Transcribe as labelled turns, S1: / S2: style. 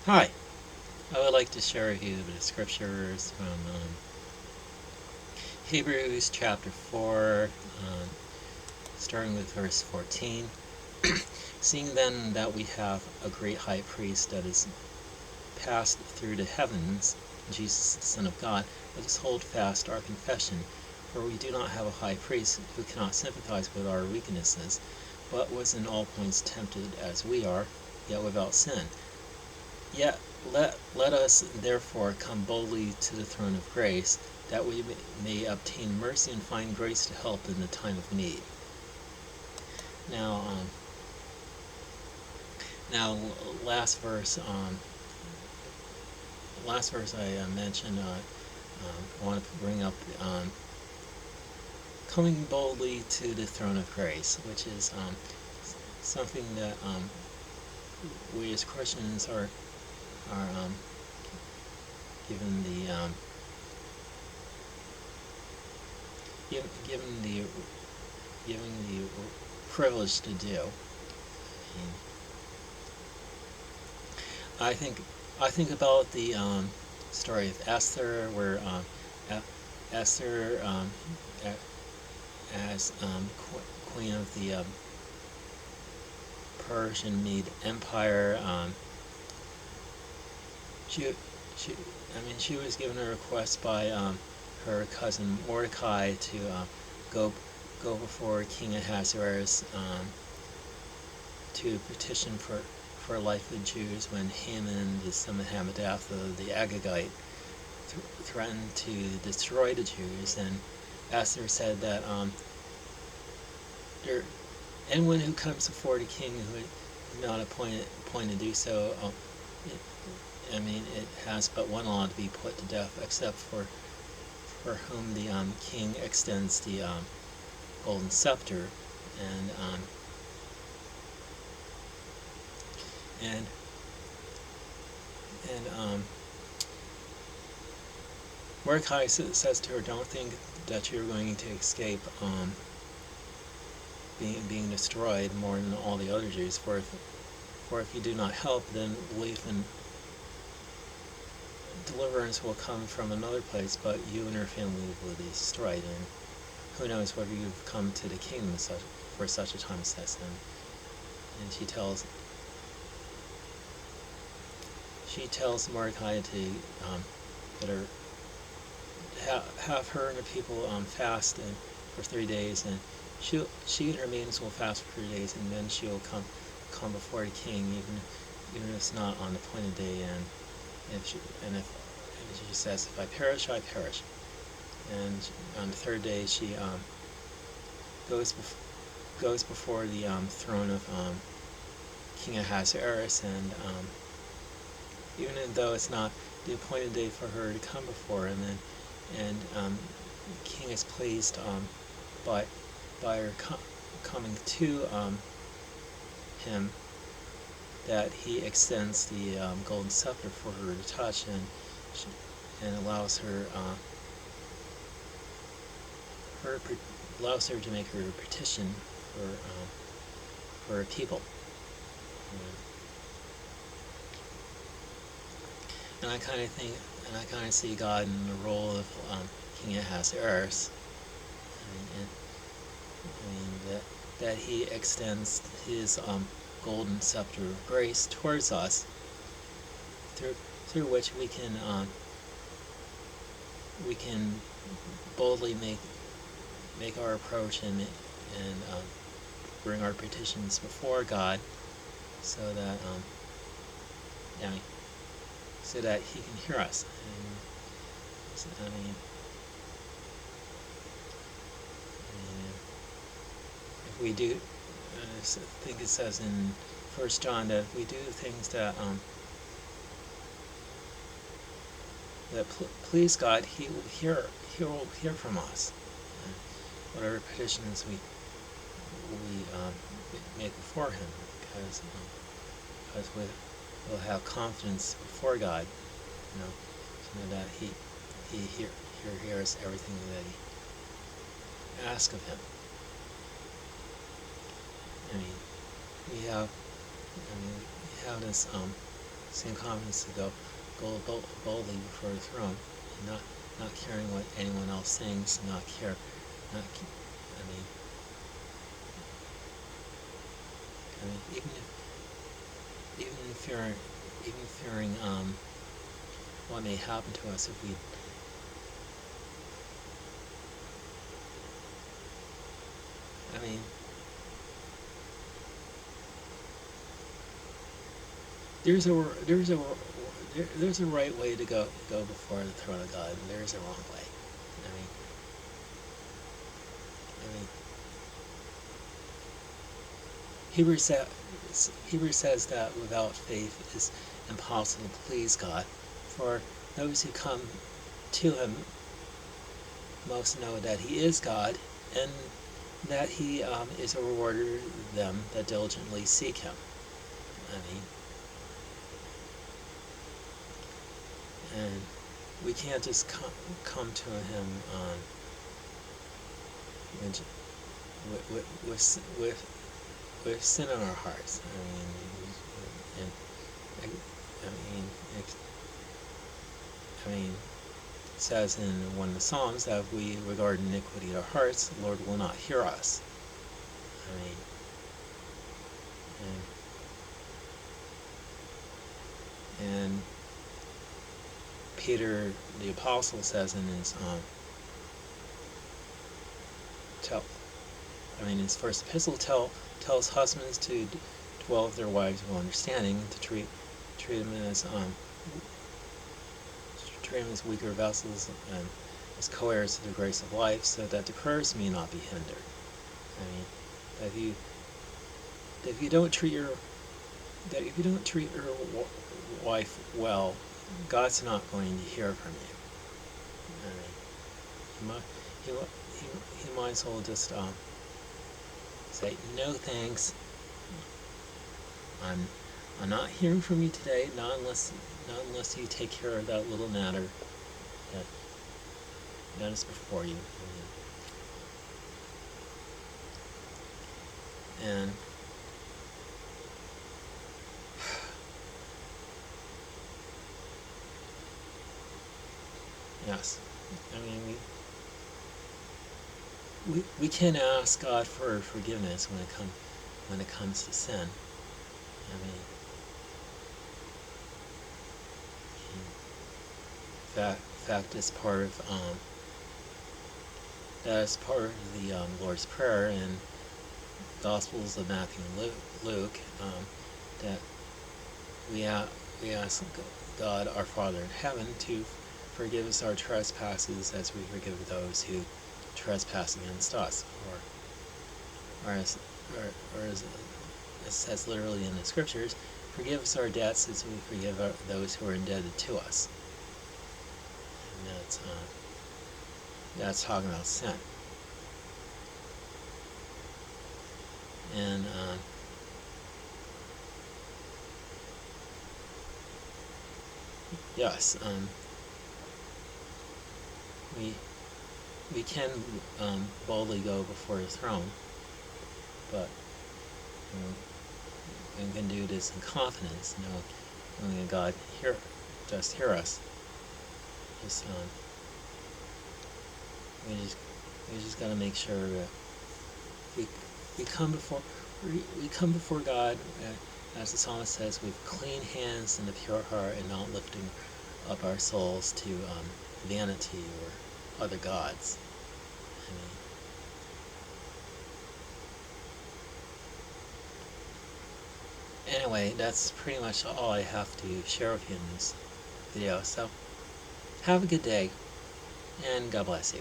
S1: Hi, I would like to share with you the scriptures from Hebrews chapter 4, starting with verse 14. Seeing then that we have a great high priest that is passed through the heavens, Jesus the Son of God, let us hold fast our confession. For we do not have a high priest who cannot sympathize with our weaknesses, but was in all points tempted as we are, yet without sin. Yet let us therefore come boldly to the throne of grace, that we may obtain mercy and find grace to help in the time of need. Now, now, last verse, I mentioned. I wanted to bring up coming boldly to the throne of grace, which is something that we as Christians are given the given the privilege to do. I think about the story of Esther, where Esther, as queen of the Persian Mede Empire, she was given a request by her cousin Mordecai to go before King Ahasuerus to petition for life of Jews when Haman, the son of Hammedatha, the Agagite, threatened to destroy the Jews. And Esther said that anyone who comes before the king who is not appointed to do so, it has but one law: to be put to death, except for whom the king extends the golden scepter. And Mordecai says to her, "Don't think that you're going to escape being destroyed more than all the other Jews. For if you do not help, then relief and deliverance will come from another place, but you and your family will be destroyed. And who knows whether you've come to the kingdom for such a time as this." And she tells Mordecai to have her and the people fast for 3 days, and she and her maidens will fast for 3 days, and then she will come before the king, even if it's not on the appointed day. And if she says, "If I perish, I perish." And on the third day, she goes before the throne of King Ahasuerus, and even though it's not the appointed day for her to come before him, and the king is pleased by her coming to him, that he extends the golden scepter for her to touch, and allows her to make her petition for her people. And I kind of see God in the role of King Ahasuerus. That he extends his golden scepter of grace towards us, through which we can boldly make our approach and bring our petitions before God, so that he can hear us. If we do, I think it says in 1 John that if we do things that please God, He will hear from us. Whatever petitions we make before Him, because we'll have confidence before God, that He hears everything that He asks of Him. We have this same confidence to go boldly before the throne, and not caring what anyone else thinks, not. I mean, even fearing what may happen to us if we. I mean, there's a right way to go before the throne of God, and there's a wrong way. I mean, Hebrews says that without faith it is impossible to please God, for those who come to Him most know that He is God, and that He is a rewarder of them that diligently seek Him. I mean, and we can't just come to Him with sin in our hearts. I mean, it says in one of the Psalms that if we regard iniquity in our hearts, the Lord will not hear us. I mean, and Peter the Apostle says in his his first epistle tells husbands to dwell with their wives with understanding, to treat them as weaker vessels and as co-heirs to the grace of life, so that the prayers may not be hindered. I mean, if you don't treat your wife well, God's not going to hear from you. I mean, he might as well just say, no thanks, I'm not hearing from you today, not unless you take care of that little matter that is before you. And yes, I mean, we can ask God for forgiveness when it comes to sin. I mean, in fact, it's part of the Lord's Prayer in Gospels of Matthew and Luke, that we ask God, our Father in heaven, to forgive us our trespasses as we forgive those who trespass against us, or as it says literally in the Scriptures, forgive us our debts as we forgive those who are indebted to us. And that's talking about sin. And yes, we can boldly go before His throne, but we can do this in confidence, knowing that God hear us. Just we just got to make sure that we come before God, as the psalmist says, with clean hands and a pure heart, and not lifting up our souls to vanity or other gods. Anyway, that's pretty much all I have to share with you in this video. So, have a good day, and God bless you.